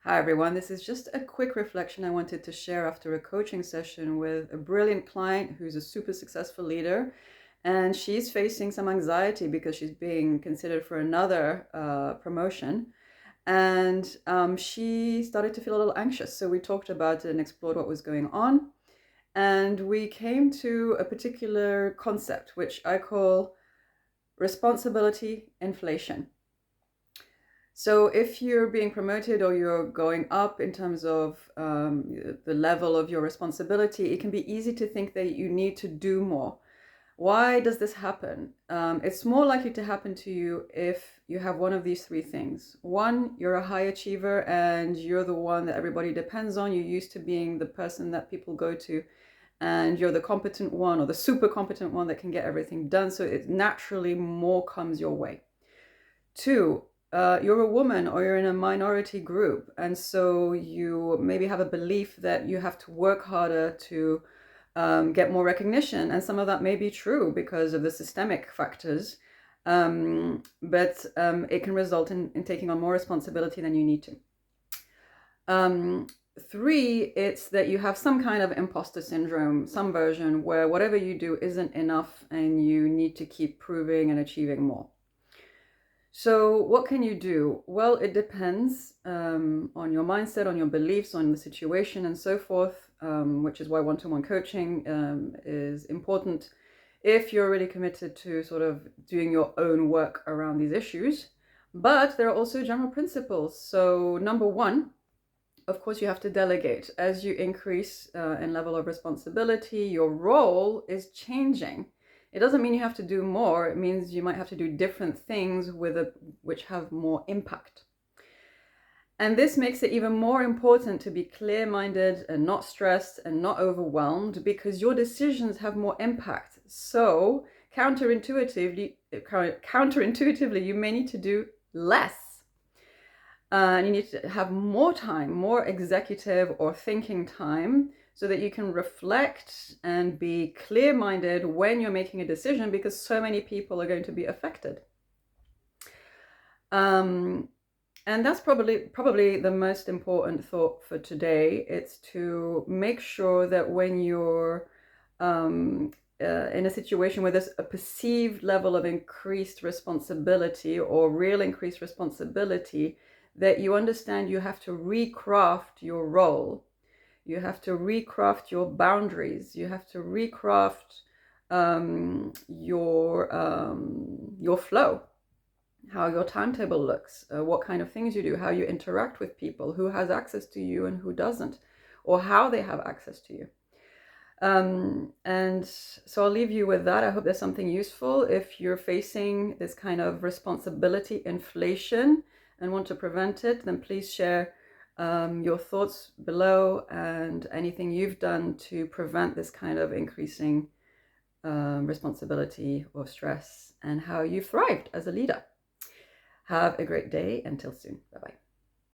Hi everyone, this is just a quick reflection I wanted to share after a coaching session with a brilliant client who's a super successful leader, and she's facing some anxiety because she's being considered for another promotion, and she started to feel a little anxious. So we talked about it and explored what was going on, and we came to a particular concept which I call responsibility inflation. So if you're being promoted or you're going up in terms of the level of your responsibility, it can be easy to think that you need to do more. Why does this happen? It's more likely to happen to you if you have one of these three things. One, you're a high achiever and you're the one that everybody depends on. You're used to being the person that people go to, and you're the competent one or the super competent one that can get everything done. So it naturally more comes your way. Two, you're a woman or you're in a minority group, and so you maybe have a belief that you have to work harder to get more recognition, and some of that may be true because of the systemic factors, but it can result in taking on more responsibility than you need to. Three, it's that you have some kind of imposter syndrome, some version where whatever you do isn't enough and you need to keep proving and achieving more. So what can you do? Well, it depends on your mindset, on your beliefs, on the situation and so forth, which is why one-to-one coaching is important if you're really committed to sort of doing your own work around these issues. But there are also general principles. So number one, of course, you have to delegate. As you increase in level of responsibility, your role is changing. It doesn't mean you have to do more. It means you might have to do different things which have more impact. And this makes it even more important to be clear-minded and not stressed and not overwhelmed, because your decisions have more impact. So counterintuitively, you may need to do less. And you need to have more time, more executive or thinking time, so that you can reflect and be clear-minded when you're making a decision, because so many people are going to be affected. And that's probably the most important thought for today. It's to make sure that when you're in a situation where there's a perceived level of increased responsibility or real increased responsibility, that you understand you have to recraft your role. You have to recraft your boundaries. You have to recraft your flow, how your timetable looks, what kind of things you do, how you interact with people, who has access to you and who doesn't, or how they have access to you. And so I'll leave you with that. I hope there's something useful. If you're facing this kind of responsibility inflation and want to prevent it, then please share your thoughts below and anything you've done to prevent this kind of increasing responsibility or stress, and how you thrived as a leader. Have a great day. Until soon. Bye-bye.